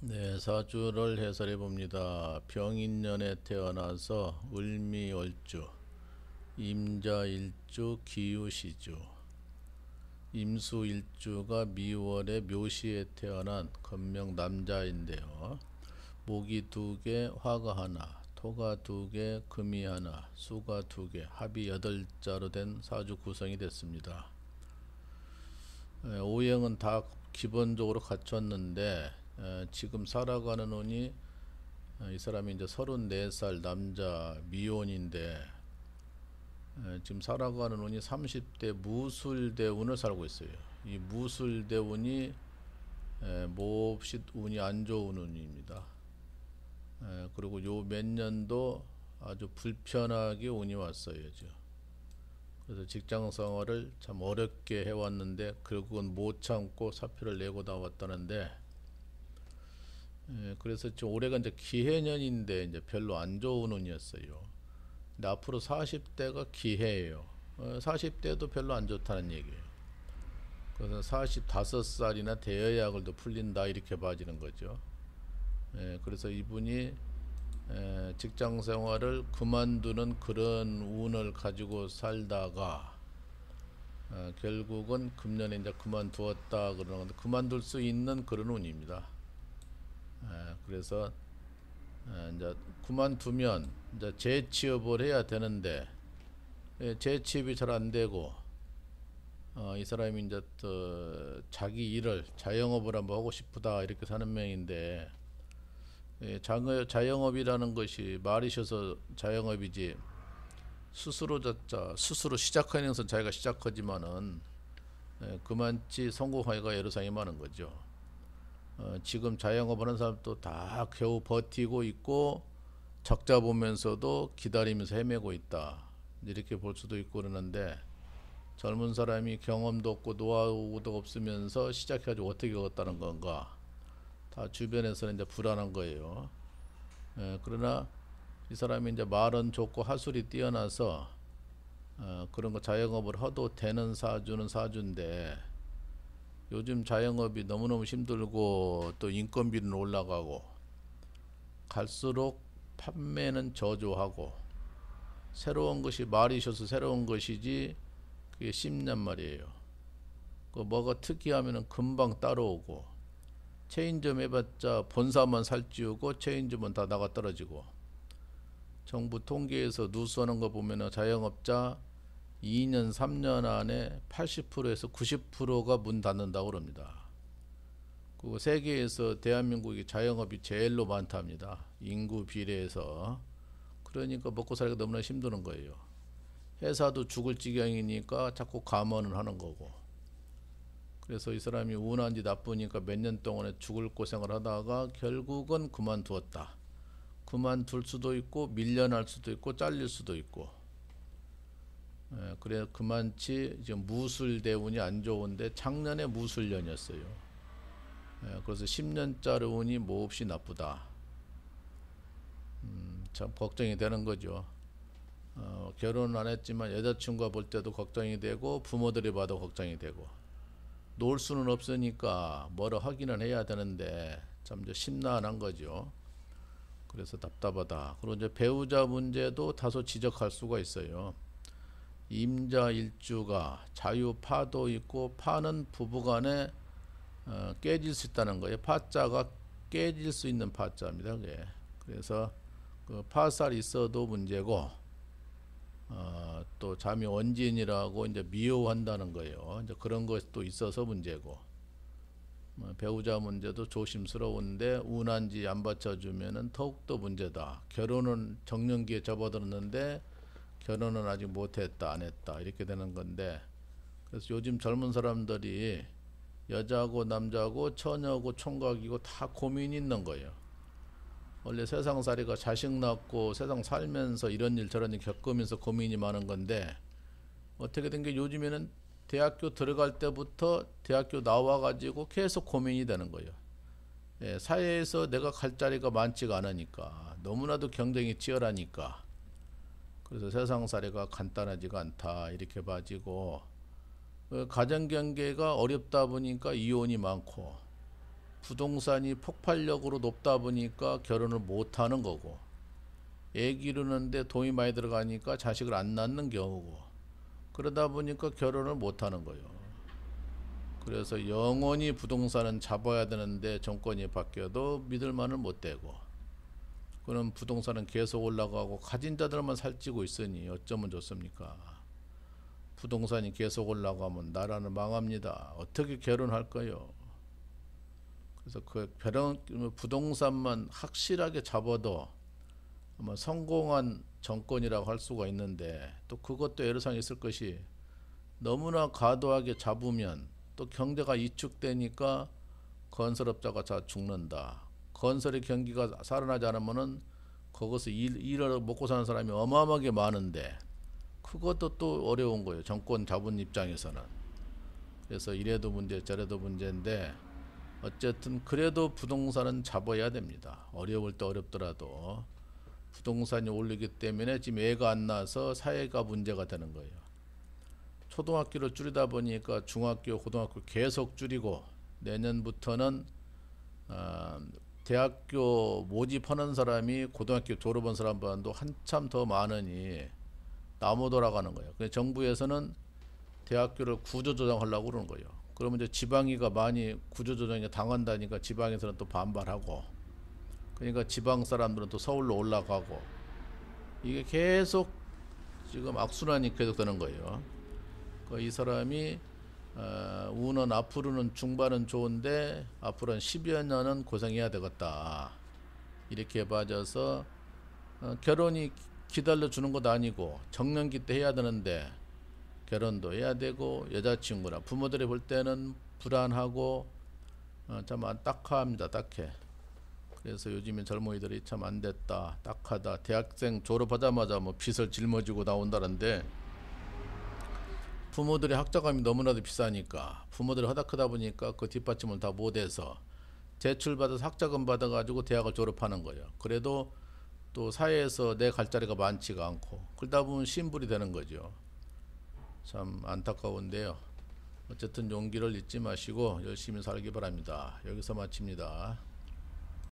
네, 사주를 해설해 봅니다. 병인년에 태어나서 을미월주, 임자일주, 기우시주, 임수일주가 미월에 묘시에 태어난 건명 남자인데요. 목이 두 개, 화가 하나, 토가 두 개, 금이 하나, 수가 두 개, 합이 8자로 된 사주 구성이 됐습니다. 오행은 다 기본적으로 갖췄는데 지금 살아가는 운이 이 사람이 이제 34살 남자 미혼인데 지금 살아가는 운이 30대 무술대운을 살고 있어요. 이 무술대운이 몹시 운이 안 좋은 운입니다. 그리고 요 몇 년도 아주 불편하게 운이 왔어요. 그래서 직장 생활을 참 어렵게 해왔는데 결국은 못 참고 사표를 내고 나왔다는데, 그래서 지금 올해가 이제 기해년인데 이제 별로 안 좋은 운이었어요. 근데 앞으로 40대가 기해예요. 40대도 별로 안 좋다는 얘기예요. 그래서 45살이나 대여약을도 풀린다 이렇게 봐지는 거죠. 그래서 이분이 직장 생활을 그만두는 그런 운을 가지고 살다가 결국은 금년에 이제 그만두었다 그러는 건데, 그만둘 수 있는 그런 운입니다. 그래서 이제 그만두면 이제 재취업을 해야 되는데 재취업이 잘 안 되고, 이 사람이 이제 또 자기 일을 자영업을 한번 하고 싶다 이렇게 사는 명인데, 자영업이라는 것이 말이셔서 자영업이지 스스로 자자 스스로 시작하는 것은 자기가 시작하지만은 그만치 성공하기가 애로사항이 많은 거죠. 지금 자영업하는 사람도 다 겨우 버티고 있고 적자 보면서도 기다리면서 헤매고 있다 이렇게 볼 수도 있고 그러는데, 젊은 사람이 경험도 없고 노하우도 없으면서 시작해가지고 어떻게 얻었다는 건가, 다 주변에서는 이제 불안한 거예요. 그러나 이 사람이 이제 말은 좋고 하술이 뛰어나서 그런 거 자영업을 해도 되는 사주는 사주인데, 요즘 자영업이 너무너무 힘들고 또 인건비는 올라가고 갈수록 판매는 저조하고, 새로운 것이 말이셔서 새로운 것이지 그게 쉽냔 말이에요. 그 뭐가 특이하면은 금방 따라오고, 체인점 해봤자 본사만 살찌우고 체인점은 다 나가 떨어지고, 정부 통계에서 누수하는 거 보면은 자영업자 2년 3년 안에 80%에서 90%가 문 닫는다고 그럽니다. 그리고 세계에서 대한민국이 자영업이 제일로 많답니다. 인구 비례해서. 그러니까 먹고 살기가 너무나 힘드는 거예요. 회사도 죽을 지경이니까 자꾸 감원을 하는 거고. 그래서 이 사람이 운한지 나쁘니까 몇 년 동안에 죽을 고생을 하다가 결국은 그만두었다. 그만둘 수도 있고 밀려날 수도 있고 잘릴 수도 있고. 그래 그만치 지금 무술대운이 안 좋은데 작년에 무술년이었어요. 그래서 10년짜리 운이 몹시 나쁘다. 참 걱정이 되는 거죠. 결혼은 안 했지만 여자친구가 볼 때도 걱정이 되고 부모들이 봐도 걱정이 되고, 놀 수는 없으니까 뭐를 하기는 해야 되는데 참 심란한 거죠. 그래서 답답하다. 그리고 이제 배우자 문제도 다소 지적할 수가 있어요. 임자 일주가 자유파도 있고, 파는 부부간에 깨질 수 있다는 거예요. 파자가 깨질 수 있는 파자입니다. 그게. 그래서 그 파살이 있어도 문제고, 또 잠이 원진이라고 이제 미워한다는 거예요. 이제 그런 것도 있어서 문제고, 배우자 문제도 조심스러운데 운한지 안 받쳐주면은 더욱더 문제다. 결혼은 정년기에 접어들었는데 결혼은 아직 못했다 안 했다 이렇게 되는 건데, 그래서 요즘 젊은 사람들이 여자고 남자고 처녀고 총각이고 다 고민이 있는 거예요. 원래 세상살이가 자식 낳고 세상 살면서 이런 일 저런 일 겪으면서 고민이 많은 건데, 어떻게 된 게 요즘에는 대학교 들어갈 때부터 대학교 나와가지고 계속 고민이 되는 거예요. 사회에서 내가 갈 자리가 많지가 않으니까, 너무나도 경쟁이 치열하니까. 그래서 세상살이가 간단하지가 않다 이렇게 봐지고, 가정경계가 어렵다 보니까 이혼이 많고, 부동산이 폭발력으로 높다 보니까 결혼을 못 하는 거고, 애 기르는데 돈이 많이 들어가니까 자식을 안 낳는 경우고, 그러다 보니까 결혼을 못 하는 거예요. 그래서 영원히 부동산은 잡아야 되는데 정권이 바뀌어도 믿을만은 못 되고, 그럼 부동산은 계속 올라가고 가진 자들만 살찌고 있으니 어쩌면 좋습니까? 부동산이 계속 올라가면 나라는 망합니다. 어떻게 결혼할 거요? 그래서 그 부동산만 확실하게 잡아도 아마 성공한 정권이라고 할 수가 있는데, 또 그것도 애로사항이 있을 것이, 너무나 과도하게 잡으면 또 경제가 위축되니까 건설업자가 다 죽는다. 건설의 경기가 살아나지 않으면은 거기서 일을 먹고 사는 사람이 어마어마하게 많은데, 그것도 또 어려운 거예요. 정권 잡은 입장에서는. 그래서 이래도 문제 저래도 문제인데, 어쨌든 그래도 부동산은 잡아야 됩니다. 어려울 때 어렵더라도 부동산이 오르기 때문에 지금 애가 안 나서 사회가 문제가 되는 거예요. 초등학교를 줄이다 보니까 중학교, 고등학교 계속 줄이고, 내년부터는 대학교 모집하는 사람이 고등학교 졸업한 사람보다도 한참 더 많으니 나무 돌아가는 거예요. 그래서 정부에서는 대학교를 구조조정하려고 그러는 거예요. 그러면 이제 지방이가 많이 구조조정에 당한다니까 지방에서는 또 반발하고, 그러니까 지방 사람들은 또 서울로 올라가고, 이게 계속 지금 악순환이 계속 되는 거예요. 이 사람이 우는 앞으로는 중반은 좋은데 앞으로는 10여 년은 고생해야 되겠다, 이렇게 봐져서 결혼이 기다려 주는 것도 아니고 정년기 때 해야 되는데 결혼도 해야 되고, 여자친구나 부모들이 볼 때는 불안하고 참 딱합니다. 딱해. 그래서 요즘에 젊은이들이 참 안됐다, 딱하다, 대학생 졸업하자마자 뭐 빚을 짊어지고 나온다는데, 부모들의 학자금이 너무나도 비싸니까 부모들이 허닥하다 보니까 그 뒷받침을 다 못해서 대출받아서 학자금 받아가지고 대학을 졸업하는 거예요. 그래도 또 사회에서 내 갈 자리가 많지가 않고, 그러다 보면 신불이 되는 거죠. 참 안타까운데요. 어쨌든 용기를 잊지 마시고 열심히 살기 바랍니다. 여기서 마칩니다.